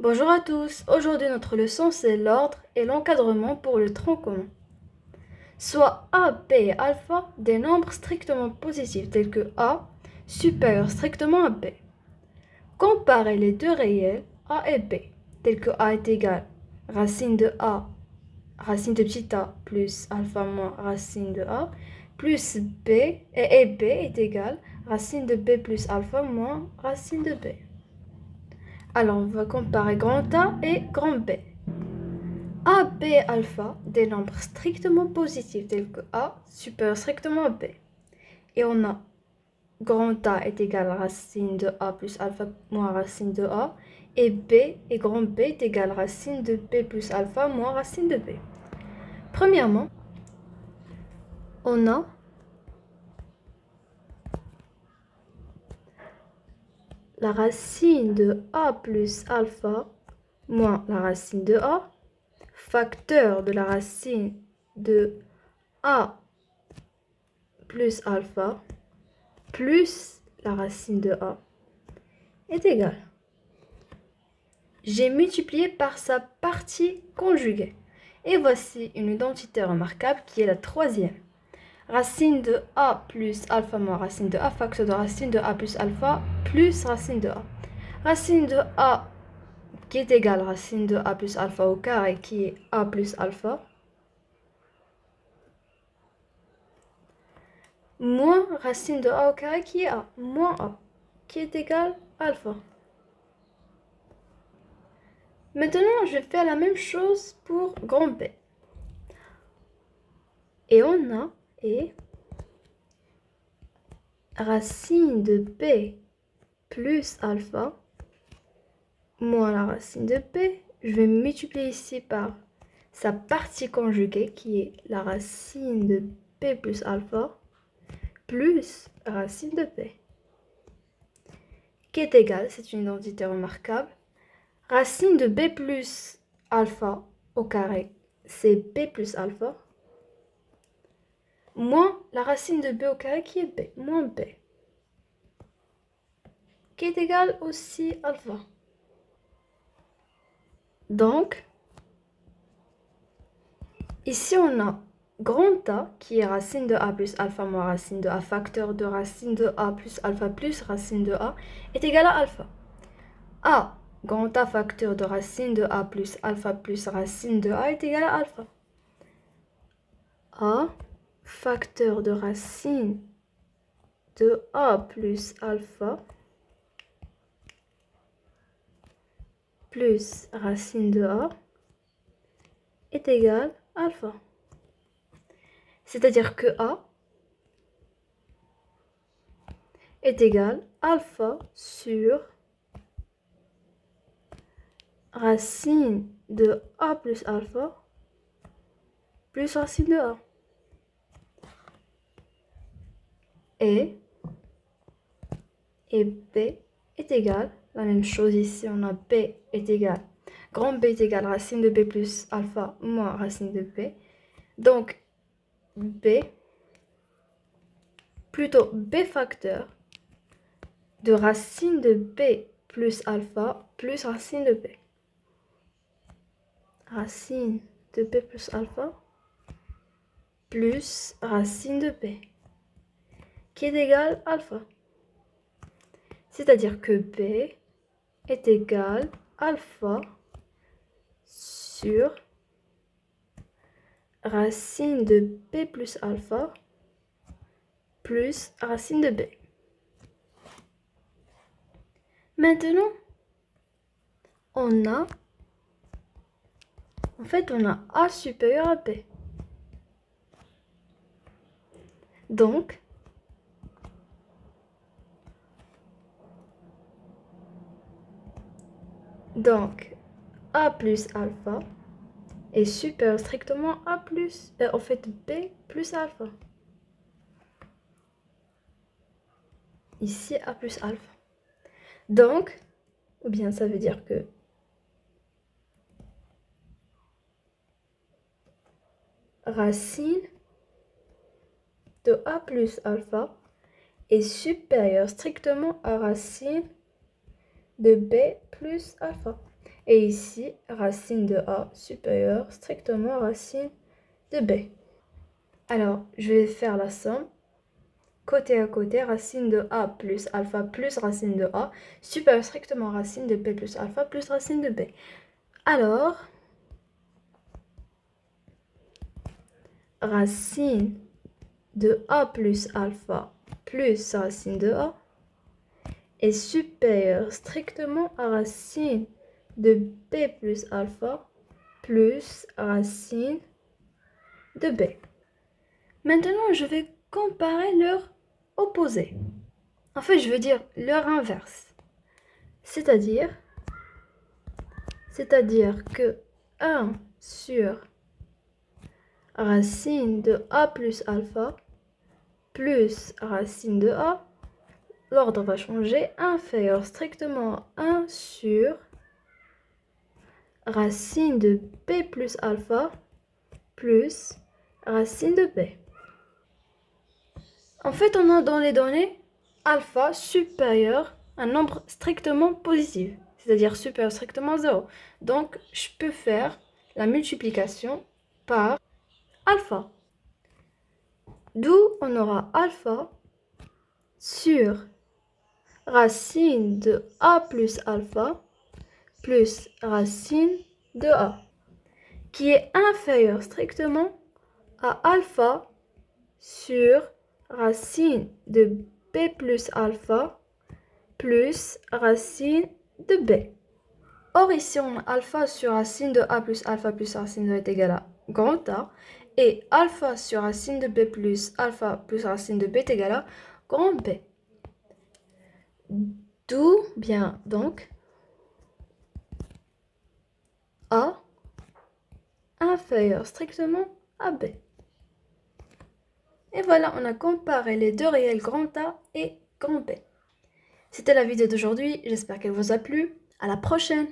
Bonjour à tous, aujourd'hui notre leçon c'est l'ordre et l'encadrement pour le tronc commun. Soit A, B et alpha des nombres strictement positifs tels que A supérieur strictement à B. Comparez les deux réels A et B tels que A est égal racine de A, racine de petit a plus alpha moins racine de A plus B et B est égal racine de B plus alpha moins racine de B. Alors on va comparer grand A et grand B. A, B et alpha, des nombres strictement positifs tels que A supérieur strictement à B. Et on a grand A est égal à racine de A plus alpha moins racine de A. Et B et grand B est égal à racine de B plus alpha moins racine de B. Premièrement, on a la racine de A plus alpha moins la racine de A, facteur de la racine de A plus alpha plus la racine de A est égal. J'ai multiplié par sa partie conjuguée. Et voici une identité remarquable qui est la troisième. Racine de A plus alpha moins racine de A, facteur de racine de A plus alpha plus racine de A. Racine de A qui est égale à racine de A plus alpha au carré qui est A plus alpha. Moins racine de A au carré qui est A, moins A, qui est égal à alpha. Maintenant, je vais faire la même chose pour grand B. Et on a racine de B plus alpha moins la racine de B. Je vais multiplier ici par sa partie conjuguée qui est la racine de B plus alpha plus racine de B. Qui est égal, c'est une identité remarquable. Racine de B plus alpha au carré, c'est B plus alpha, moins la racine de B au carré qui est B, moins B, qui est égal aussi alpha. Donc, ici on a grand A qui est racine de A plus alpha moins racine de A, facteur de racine de A plus alpha plus racine de A est égal à alpha. A, grand A facteur de racine de A plus alpha plus racine de A est égal à alpha. A, facteur de racine de A plus alpha plus racine de A est égal à alpha. C'est-à-dire que A est égal à alpha sur racine de A plus alpha plus racine de A. Et B est égal, la même chose ici, on a B est égal, grand B est égal racine de B plus alpha moins racine de B. Donc, plutôt B facteur de racine de B plus alpha plus racine de B. Racine de B plus alpha plus racine de B qui est égal à alpha. C'est-à-dire que B est égal à alpha sur racine de B plus alpha plus racine de B. Maintenant, on a A supérieur à B. Donc, A plus alpha est supérieur strictement à plus, B plus alpha. Ici, A plus alpha. Donc, ou bien ça veut dire que racine de A plus alpha est supérieur strictement à racine de B plus alpha. Et ici, racine de A supérieure strictement à racine de B. Alors, je vais faire la somme. Côté à côté, racine de A plus alpha plus racine de A supérieure strictement à racine de B plus alpha plus racine de B. Alors, racine de A plus alpha plus racine de A est supérieure strictement à racine de B plus alpha plus racine de B. Maintenant, je vais comparer leurs opposés. En fait, je veux dire leur inverse. C'est-à-dire que 1 sur racine de A plus alpha plus racine de A, l'ordre va changer, inférieur strictement à 1 sur racine de B plus alpha plus racine de B. En fait, on a dans les données alpha supérieur à un nombre strictement positif, c'est-à-dire supérieur strictement à 0. Donc, je peux faire la multiplication par alpha. D'où on aura alpha sur racine de A plus alpha plus racine de A, qui est inférieur strictement à alpha sur racine de B plus alpha plus racine de B. Or ici on a alpha sur racine de A plus alpha plus racine de A est égal à grand A, et alpha sur racine de B plus alpha plus racine de B est égal à grand B. D'où bien donc A inférieur strictement à B. Et voilà, on a comparé les deux réels grand A et grand B. C'était la vidéo d'aujourd'hui, j'espère qu'elle vous a plu. À la prochaine!